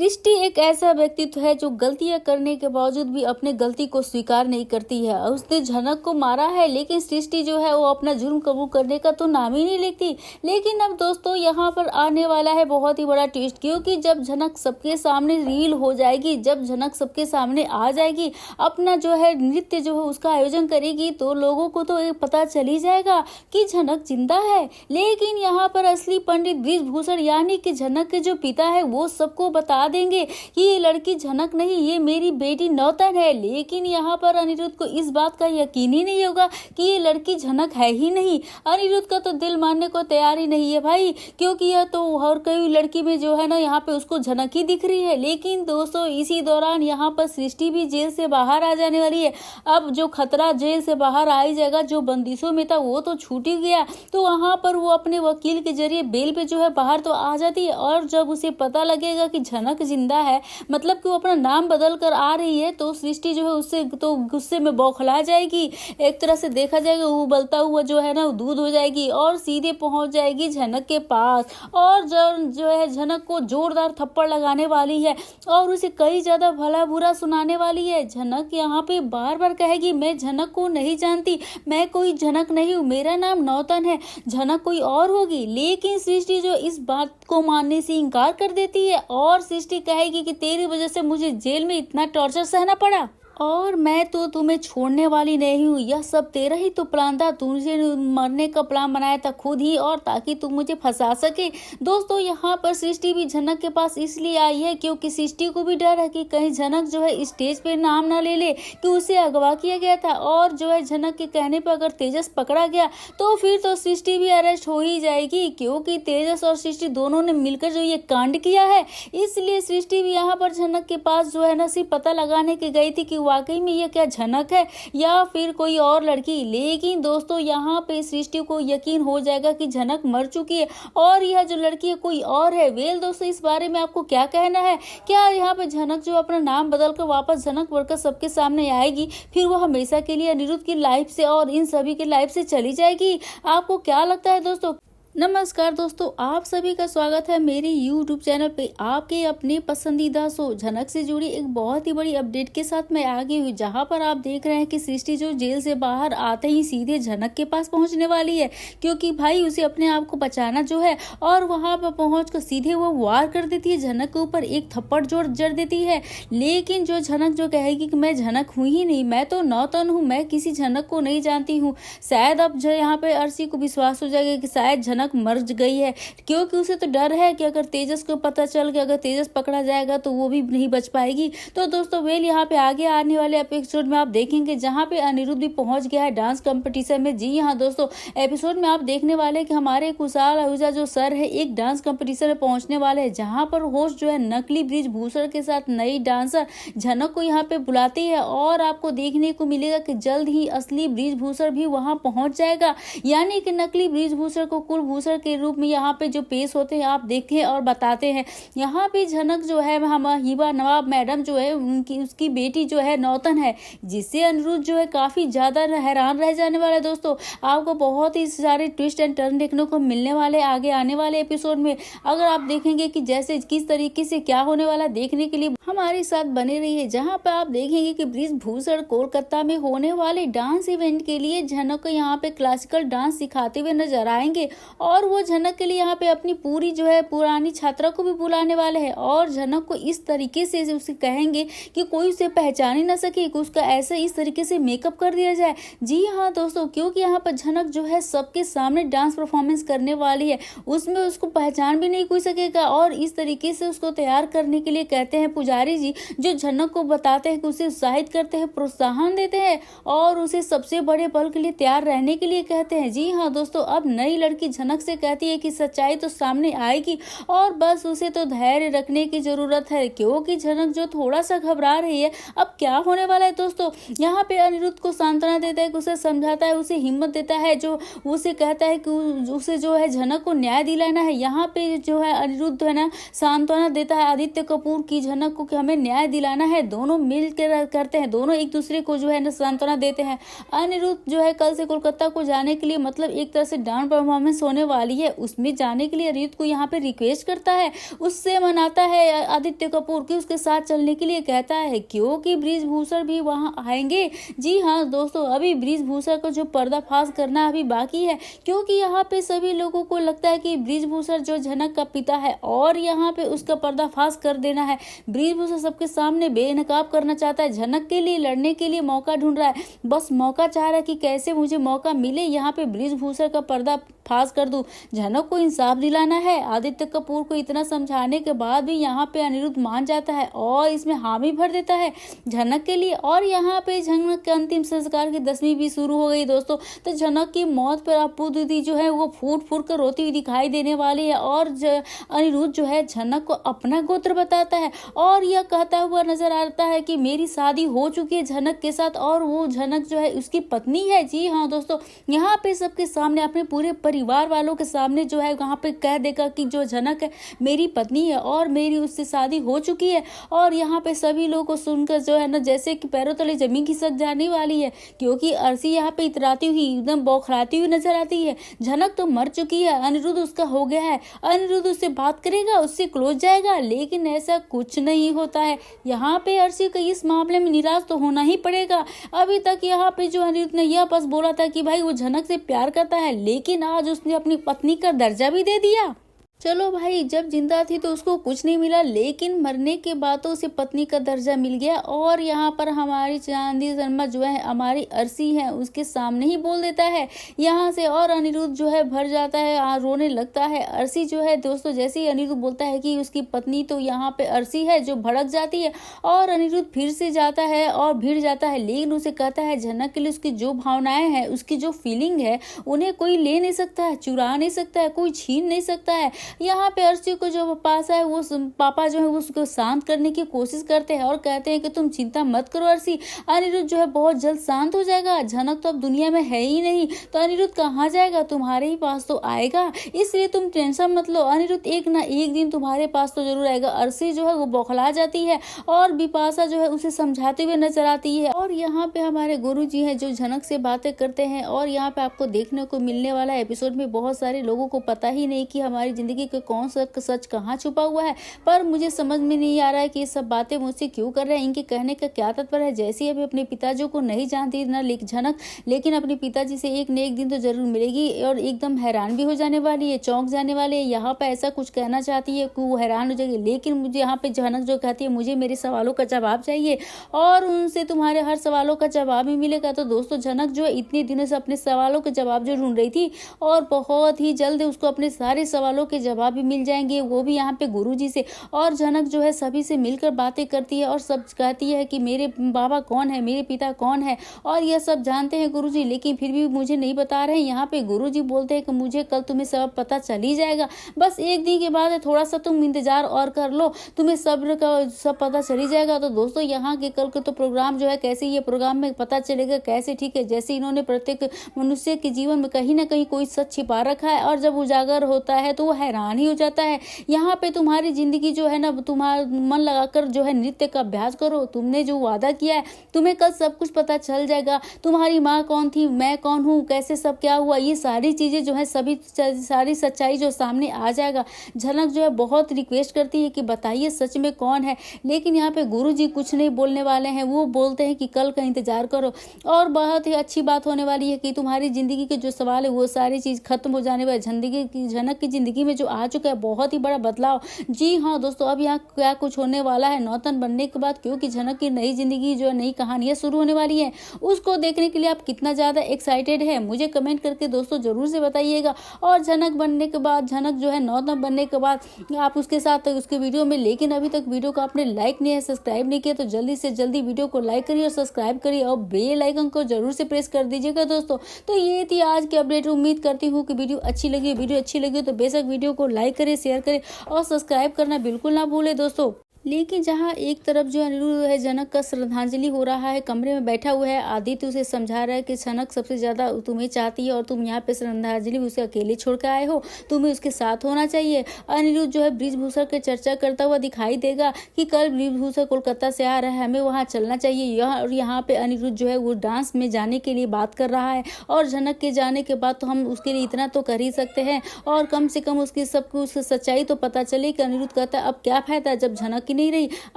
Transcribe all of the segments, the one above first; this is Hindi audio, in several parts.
सृष्टि एक ऐसा व्यक्तित्व है जो गलतियां करने के बावजूद भी अपने गलती को स्वीकार नहीं करती है। उसने झनक को मारा है, लेकिन सृष्टि जो है वो अपना जुर्म कबूल करने का तो नाम ही नहीं लेती। लेकिन अब दोस्तों यहाँ पर आने वाला है बहुत ही बड़ा ट्विस्ट, क्योंकि जब झनक सबके सामने रील हो जाएगी, जब झनक सबके सामने आ जाएगी, अपना जो है नृत्य जो है उसका आयोजन करेगी, तो लोगों को तो ये पता चल ही जाएगा कि झनक जिंदा है। लेकिन यहाँ पर असली पंडित बृजभूषण यानी कि झनक के जो पिता है वो सबको बता देंगे कि ये लड़की झनक नहीं, ये मेरी बेटी नौतन है। लेकिन यहाँ पर अनिरुद्ध को इस बात का यकीन ही नहीं होगा कि ये लड़की झनक है ही नहीं। अनिरुद्ध का तो दिल मानने को तैयार ही नहीं है भाई, क्योंकि यह तो और कोई लड़की में जो है ना यहाँ पे उसको झनक ही दिख रही है। लेकिन दोस्तों इसी दौरान यहाँ पर सृष्टि भी जेल से बाहर आ जाने वाली है। अब जो खतरा जेल से बाहर आ ही जाएगा, जो बंदिशों में था वो तो छूट ही गया, तो वहां पर वो अपने वकील के जरिए बेल पे जो है बाहर तो आ जाती है। और जब उसे पता लगेगा कि झनक जिंदा है, मतलब कि वो अपना नाम बदल कर आ रही है, तो सृष्टि जो है उससे तो गुस्से में बौखला जाएगी। एक तरह से देखा जाएगा उबलता हुआ जो है ना दूध हो जाएगी और सीधे पहुंच जाएगी झनक के पास, और जो है झनक को जोरदार थप्पड़ लगाने वाली है और उसे कई ज्यादा भला बुरा सुनाने वाली है। झनक यहाँ पे बार बार कहेगी, मैं झनक को नहीं जानती, मैं कोई झनक नहीं हूँ, मेरा नाम नौतन है, झनक कोई और होगी। लेकिन सृष्टि जो इस बात को मानने से इनकार कर देती है और सृष्टि कहेगी कि तेरी वजह से मुझे जेल में इतना टॉर्चर सहना पड़ा और मैं तो तुम्हें छोड़ने वाली नहीं हूँ, यह सब तेरा ही तो प्लान था, तुझे मरने का प्लान बनाया था खुद ही, और ताकि तुम मुझे फंसा सके। दोस्तों यहाँ पर सृष्टि भी झनक के पास इसलिए आई है क्योंकि सृष्टि को भी डर है कि कहीं झनक जो है स्टेज पे नाम ना ले ले कि उसे अगवा किया गया था, और जो है झनक के कहने पर अगर तेजस पकड़ा गया तो फिर तो सृष्टि भी अरेस्ट हो ही जाएगी, क्योंकि तेजस और सृष्टि दोनों ने मिलकर जो ये कांड किया है। इसलिए सृष्टि भी यहाँ पर झनक के पास जो है ना सिर्फ पता लगाने की गई थी कि वाकई में ये क्या झनक है या फिर कोई और लड़की। लेकिन दोस्तों यहाँ पे सृष्टि को यकीन हो जाएगा कि झनक मर चुकी है और यह जो लड़की है कोई और है। वेल दोस्तों इस बारे में आपको क्या कहना है? क्या यहाँ पे झनक जो अपना नाम बदलकर वापस झनक बनकर सबके सामने आएगी, फिर वो हमेशा के लिए अनिरुद्ध की लाइफ से और इन सभी की लाइफ से चली जाएगी? आपको क्या लगता है दोस्तों? नमस्कार दोस्तों, आप सभी का स्वागत है मेरे YouTube चैनल पे। आपके अपने पसंदीदा शो झनक से जुड़ी एक बहुत ही बड़ी अपडेट के साथ मैं आ गई हूँ, जहाँ पर आप देख रहे हैं कि सृष्टि जो जेल से बाहर आते ही सीधे झनक के पास पहुँचने वाली है, क्योंकि भाई उसे अपने आप को बचाना जो है, और वहाँ पर पहुँच कर सीधे वो वार कर देती है झनक के ऊपर, एक थप्पड़ जोड़ जड़ देती है। लेकिन जो झनक जो कहेगी कि मैं झनक हूँ ही नहीं, मैं तो नौतन हूँ, मैं किसी झनक को नहीं जानती हूँ। शायद अब जो यहाँ पे अर्शी को विश्वास हो जाएगा कि शायद झनक मर गई है, क्योंकि उसे तो डर है कि अगर तेजस को पता चल गया, अगर तेजस पकड़ा जाएगा तो वो भी नहीं बच पाएगी। तो दोस्तों वेल यहाँ पे आगे आने वाले एपिसोड में आप देखेंगे जहाँ पे अनिरुद्ध भी पहुंच गया है डांस कंपटीशन में। जी हाँ दोस्तों, एपिसोड में आप देखने वाले कि हमारे कुशाल आहूजा जो सर है एक डांस कंपटीशन में पहुंचने वाले हैं, जहाँ पर होस्ट जो है नकली बृजभूषण के साथ नई डांसर झनक को यहाँ पे बुलाती है, और आपको देखने को मिलेगा कि जल्द ही असली बृजभूषण भी वहां पहुंच जाएगा, यानी कि नकली बृजभूषण को कुलभूषण के रूप में यहाँ पे जो पेश होते हैं आप देखें और बताते हैं। यहाँ पे झनक जो है हम हिबा नवाब मैडम जो है उसकी बेटी जो है नौतन है, जिससे अनिरुद्ध जो है काफी ज्यादा हैरान रह जाने वाला है। दोस्तों आपको बहुत ही सारे ट्विस्ट एंड टर्न देखने को मिलने वाले आगे आने वाले एपिसोड में। अगर आप देखेंगे कि जैसे किस तरीके से क्या होने वाला देखने के लिए हमारे साथ बने रहिए, जहाँ पे आप देखेंगे कि बृजभूषण कोलकाता में होने वाले डांस इवेंट के लिए झनक को यहाँ पे क्लासिकल डांस सिखाते हुए नजर आएंगे, और वो झनक के लिए यहाँ पे अपनी पूरी जो है पुरानी छात्रा को भी बुलाने वाले हैं, और झनक को इस तरीके से उसे कहेंगे कि कोई उसे पहचान ही ना सके, कि उसका ऐसे इस तरीके से मेकअप कर दिया जाए। जी हाँ दोस्तों, क्योंकि यहाँ पर झनक जो है सबके सामने डांस परफॉर्मेंस करने वाली है, उसमें उसको पहचान भी नहीं कोई सकेगा, और इस तरीके से उसको तैयार करने के लिए कहते हैं पुजारी जी, जो झनक को बताते हैं कि उसे उत्साहित करते हैं, प्रोत्साहन देते हैं और उसे सबसे बड़े पल के लिए तैयार रहने के लिए कहते हैं। जी हाँ दोस्तों, अब नई लड़की झनक से कहती है कि सच्चाई तो सामने आएगी और बस उसे तो धैर्य रखने की जरूरत है, क्योंकि झनक जो थोड़ा सा घबरा रही है। अब क्या होने वाला है दोस्तों, यहाँ पे अनिरुद्ध को सांत्वना देता है, कि उसे समझाता है, उसे हिम्मत देता है, जो उसे कहता है कि उसे जो है झनक को न्याय दिलाना है। यहाँ पे जो है अनिरुद्ध है ना सांत्वना देता है आदित्य कपूर की झनक को कि हमें न्याय दिलाना है। दोनों मिल कर करते हैं, दोनों एक दूसरे को जो है ना सांत्वना देते हैं। अनिरुद्ध जो है कल से कोलकाता को जाने के लिए, मतलब एक तरह से डांस परफॉर्मेंस होने होने वाली है उसमें जाने के लिए अनिरुद्ध को यहाँ पे रिक्वेस्ट करता है, उससे मनाता है आदित्य कपूर की उसके साथ चलने के लिए कहता है, क्योंकि बृजभूषण भी वहां आएंगे। जी हाँ दोस्तों, अभी बृजभूषण को जो पर्दाफाश करना अभी बाकी है, क्योंकि यहाँ पे सभी लोगों को लगता है कि बृजभूषण जो झनक का पिता है और यहाँ पे उसका पर्दाफाश कर देना है। बृजभूषण सबके सामने बेनकाब करना चाहता है, झनक के लिए लड़ने के लिए मौका ढूंढ रहा है, बस मौका चाह रहा है कि कैसे मुझे मौका मिले, यहाँ पे बृजभूषण का पर्दाफाश कर दूं, झनक को इंसाफ दिलाना है। आदित्य कपूर को इतना समझाने के बाद भी यहाँ पे अनिरुद्ध मान जाता है और इसमें हामी भर देता है झनक के लिए। और यहाँ पे झनक के अंतिम संस्कार की 10वीं भी शुरू हो गई दोस्तों। तो झनक की मौत पर अपू दीदी जो है वो फूट फूट कर रोती हुई दिखाई देने वाली है और अनिरुद्ध जो है झनक को अपना गोत्र बताता है और यह कहता हुआ नजर आता है कि मेरी शादी हो चुकी है झनक के साथ और वो झनक जो है उसकी पत्नी है। जी हाँ दोस्तों, यहाँ पे सबके सामने अपने पूरे परिवार वालों के सामने जो है वहाँ पे कह देगा कि जो झनक है मेरी पत्नी है और मेरी उससे शादी हो चुकी है। और यहाँ पे सभी लोगों को सुनकर जो है ना जैसे कि पैरों तले जमीन खिसक जाने वाली है, क्योंकि अर्शी यहाँ पे इतराती हुई एकदम बौखलाती हुई नजर आती है। झनक तो मर चुकी है, अनिरुद्ध उसका हो गया है, अनिरुद्ध उससे बात करेगा, उससे क्लोज जाएगा, लेकिन ऐसा कुछ नहीं होता है। यहाँ पे अर्शी को इस मामले में निराश तो होना ही पड़ेगा। अभी तक यहाँ पे जो अनिरुद्ध ने यह बस बोला था कि भाई वो झनक से प्यार करता है, लेकिन आज उसने अपनी पत्नी का दर्जा भी दे दिया। चलो भाई, जब जिंदा थी तो उसको कुछ नहीं मिला, लेकिन मरने के बाद तो उसे पत्नी का दर्जा मिल गया। और यहाँ पर हमारी चांदी शर्मा जो है हमारी अर्शी है उसके सामने ही बोल देता है यहाँ से, और अनिरुद्ध जो है भर जाता है, रोने लगता है। अर्शी जो है दोस्तों जैसे ही अनिरुद्ध बोलता है कि उसकी पत्नी, तो यहाँ पे अर्शी है जो भड़क जाती है और अनिरुद्ध फिर से जाता है और भिड़ जाता है, लेकिन उसे कहता है झनक के लिए उसकी जो भावनाएं हैं, उसकी जो फीलिंग है, उन्हें कोई ले नहीं सकता है, चुरा नहीं सकता है, कोई छीन नहीं सकता है। यहाँ पे अर्शी को जो पास है वो पापा जो है वो उसको शांत करने की कोशिश करते हैं और कहते हैं कि तुम चिंता मत करो अर्शी, अनिरुद्ध जो है बहुत जल्द शांत हो जाएगा, झनक तो अब दुनिया में है ही नहीं, तो अनिरुद्ध कहाँ जाएगा, तुम्हारे ही पास तो आएगा, इसलिए तुम टेंशन मत लो, अनिरुद्ध एक ना एक दिन तुम्हारे पास तो जरूर आएगा। अर्शी जो है वो बौखला जाती है और बिपाशा जो है उसे समझाते हुए नजर आती है। और यहाँ पे हमारे गुरुजी हैं जो झनक से बातें करते हैं और यहाँ पे आपको देखने को मिलने वाला एपिसोड में बहुत सारे लोगों को पता ही नहीं कि हमारी जिंदगी के कौन सा सच कहाँ छुपा हुआ है, पर मुझे समझ में नहीं आ रहा है कि ये सब बातें मुझसे क्यों कर रहे हैं, इनके कहने का क्या तात्पर्य है। जैसे अभी अपने पिताजी को नहीं जानती ना झनक, लेकिन अपने पिताजी से एक न एक दिन तो जरूर मिलेगी और एकदम हैरान भी हो जाने वाली है, चौंक जाने वाली है। यहाँ पे ऐसा कुछ कहना चाहती है कि वो हैरान हो जाएगी, लेकिन मुझे यहाँ पे झनक जो कहती है मुझे मेरे सवालों का जवाब चाहिए और उनसे तुम्हारे हर सवालों का जवाब ही मिलेगा। तो दोस्तों झनक जो है इतने दिनों से अपने सवालों के जवाब जो ढूंढ रही थी और बहुत ही जल्द उसको अपने सारे सवालों के जवाब भी मिल जाएंगे, वो भी यहाँ पे गुरुजी से। और झनक जो है सभी से मिलकर बातें करती है और सब कहती है कि मेरे बाबा कौन है, मेरे पिता कौन है, और यह सब जानते हैं गुरुजी, लेकिन फिर भी मुझे नहीं बता रहे हैं। यहाँ पे गुरुजी बोलते हैं कि मुझे कल तुम्हें सब पता चल ही जाएगा, बस एक दिन के बाद थोड़ा सा तुम इंतजार और कर लो, तुम्हें सब्र का सब पता चल ही जाएगा। तो दोस्तों यहाँ के कल के तो प्रोग्राम जो है कैसे ये प्रोग्राम में पता चलेगा कैसे, ठीक है, जैसे इन्होंने प्रत्येक मनुष्य के जीवन में कहीं ना कहीं कोई सच छिपा रखा है और जब उजागर होता है तो वो हैरान ही हो जाता है। यहाँ पे तुम्हारी जिंदगी जो है ना, तुम्हारा मन लगाकर जो है नृत्य का अभ्यास करो, तुमने जो वादा किया है तुम्हें कल सब कुछ पता चल जाएगा, तुम्हारी माँ कौन थी, मैं कौन हूँ, कैसे सब क्या हुआ, ये सारी चीजें जो है सभी सारी सच्चाई जो सामने आ जाएगा। झनक जो है बहुत रिक्वेस्ट करती है कि बताइए सच में कौन है, लेकिन यहाँ पे गुरुजी कुछ नहीं बोलने वाले हैं, वो बोलते हैं कि कल का इंतजार करो। और बहुत ही अच्छी बात होने वाली है कि तुम्हारी जिंदगी के जो सवाल है वो सारी चीज खत्म हो जाने वाली। झनक की जिंदगी में जो आ चुका है बहुत ही बड़ा बदलाव। जी हाँ दोस्तों, अब यहाँ क्या कुछ होने वाला है नौतन बनने के बाद, क्योंकि झनक की नई जिंदगी जो नई कहानियां शुरू होने वाली है, उसको देखने के लिए आप कितना ज्यादा एक्साइटेड है मुझे कमेंट करके दोस्तों जरूर से बताइएगा। और झनक बनने के बाद, झनक जो है नौतन बनने के बाद आप उसके साथ उसके वीडियो में, लेकिन अभी तक वीडियो को आपने लाइक नहीं है, सब्सक्राइब नहीं किया, तो जल्दी से जल्दी वीडियो को लाइक करिए और सब्सक्राइब करिए और बेल आइकन को जरूर से प्रेस कर दीजिएगा दोस्तों। तो ये थी आज की अपडेट, उम्मीद करती हूँ कि वीडियो अच्छी लगी तो बेशक वीडियो को लाइक करें, शेयर करें और सब्सक्राइब करना बिल्कुल ना भूले दोस्तों। लेकिन जहाँ एक तरफ जो अनिरुद्ध है जनक का श्रद्धांजलि हो रहा है, कमरे में बैठा हुआ है, आदित्य उसे समझा रहा है कि जनक सबसे ज्यादा तुम्हें चाहती है और तुम यहाँ पे श्रद्धांजलि उसे अकेले छोड़ के आए हो, तुम्हें उसके साथ होना चाहिए। अनिरुद्ध जो है बृजभूषण की चर्चा करता हुआ दिखाई देगा कि कल बृजभूषण कोलकाता से आ रहा है, हमें वहाँ चलना चाहिए। और यहाँ पे अनिरुद्ध जो है वो डांस में जाने के लिए बात कर रहा है और जनक के जाने के बाद तो हम उसके लिए इतना तो कर ही सकते हैं और कम से कम उसकी सब कुछ सच्चाई तो पता चले। कि अनिरुद्ध कहता है अब क्या फायदा जब जनक की नहीं रही।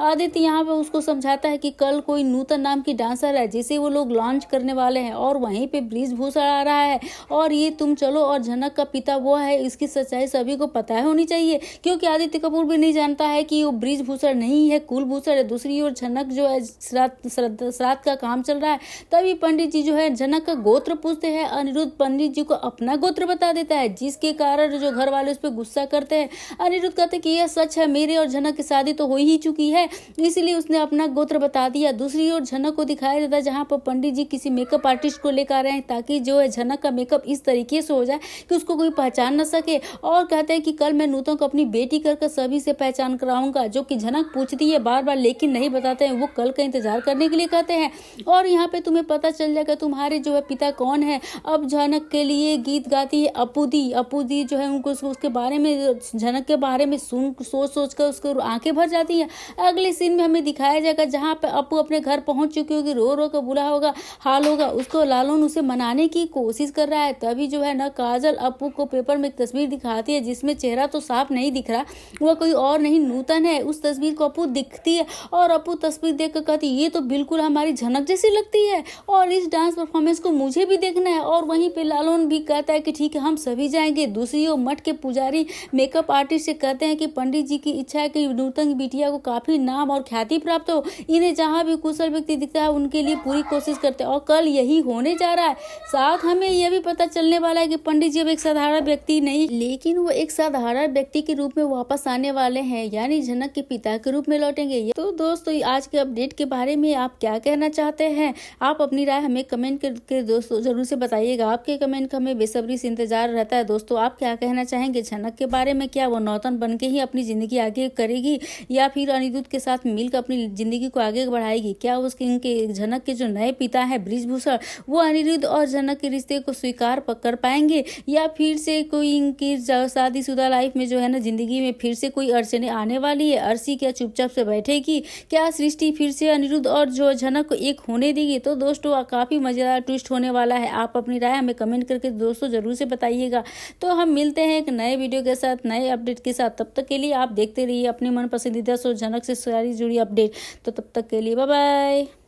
आदित्य यहाँ पे उसको समझाता है कि कल कोई नूतन नाम की डांसर है जिसे वो लोग लॉन्च करने वाले हैं और वहीं पे बृजभूषण आ रहा है और ये तुम चलो और जनक का पिता वो है, इसकी सच्चाई सभी को पता होनी चाहिए। क्योंकि आदित्य कपूर भी नहीं जानता है कि वो बृजभूषण नहीं है, कुलभूषण है। दूसरी ओर जनक जो है श्राद्ध का काम चल रहा है, तभी पंडित जी जो है जनक का गोत्र पूछते हैं। अनिरुद्ध पंडित जी को अपना गोत्र बता देता है जिसके कारण जो घर वाले उस पर गुस्सा करते हैं। अनिरुद्ध कहते कि यह सच है, मेरे और जनक की शादी तो हो ही चुकी है, इसलिए उसने अपना गोत्र बता दिया। दूसरी ओर जनक को दिखाया जाता है जहां पर पंडित जी किसी मेकअप आर्टिस्ट को लेकर आ रहे हैं ताकि जो है जनक का मेकअप इस तरीके से हो जाए कि उसको कोई पहचान न सके। और कहते हैं कि कल मैं नूतन को अपनी बेटी कर सभी से पहचान कराऊंगा, जो कि जनक पूछती है बार बार लेकिन नहीं बताते हैं, वो कल का इंतजार करने के लिए कहते हैं। और यहाँ पे तुम्हें पता चल जाएगा तुम्हारे जो है पिता कौन है। अब जनक के लिए गीत गाती है अपू दी जो है उनको उसके बारे में जनक के बारे में सोच कर उसको आंखें भर जाती हैं। अगले सीन में हमें दिखाया जाएगा जहाँ पे अपू अपने घर पहुंच चुकी होगी, रो कर बुरा होगा हाल होगा, उसको लालून उसे मनाने की कोशिश कर रहा है। तभी जो है ना काजल अपू को पेपर में एक तस्वीर दिखाती है जिसमें चेहरा तो साफ नहीं दिख रहा, वह कोई और नहीं नूतन है। उस तस्वीर को अपू दिखती है और अपू तस्वीर देख कर कहती ये तो बिल्कुल हमारी झनक जैसी लगती है और इस डांस परफॉर्मेंस को मुझे भी देखना है। और वहीं पे लालून भी कहता है कि ठीक है हम सभी जाएंगे। दूसरी ओर मठ के पुजारी मेकअप आर्टिस्ट से कहते हैं कि पंडित जी की इच्छा है कि नूतन की बिटिया को काफी नाम और ख्याति प्राप्त हो, इन्हें जहां भी कुशल व्यक्ति दिखता है उनके लिए पूरी कोशिश करते हैं और कल यही होने जा रहा है। साथ हमें यह भी पता चलने वाला है कि पंडित जी अब एक साधारण व्यक्ति नहीं लेकिन वो एक साधारण व्यक्ति के रूप में वापस आने वाले हैं, यानी जनक के पिता के रूप में लौटेंगे। तो दोस्तों आज के अपडेट के बारे में आप क्या कहना चाहते हैं, आप अपनी राय हमें कमेंट करके दोस्तों जरूर से बताइएगा। आपके कमेंट का हमें बेसब्री से इंतजार रहता है। दोस्तों आप क्या कहना चाहेंगे जनक के बारे में, क्या वो नौतन बन के ही अपनी जिंदगी आगे करेगी या फिर अनिरुद्ध के साथ मिलकर अपनी जिंदगी को आगे बढ़ाएगी। क्या उसके इनके जनक के जो नए पिता हैं बृजभूषण वो अनिरुद्ध और जनक के रिश्ते को स्वीकार कर पाएंगे या फिर से कोई इनकी शादीशुदा लाइफ में जो है ना जिंदगी में फिर से कोई अड़चने आने वाली है। अर्शी क्या चुपचाप से बैठेगी, क्या सृष्टि फिर से अनिरुद्ध और जो जनक को एक होने देगी। तो दोस्तों काफी मजेदार ट्विस्ट होने वाला है। आप अपनी राय हमें कमेंट करके दोस्तों जरूर से बताइएगा। तो हम मिलते हैं एक नए वीडियो के साथ, नए अपडेट के साथ। तब तक के लिए आप देखते रहिए अपने मन पसंदीदा जनक से सारी जुड़ी अपडेट। तो तब तक के लिए बाय बाय।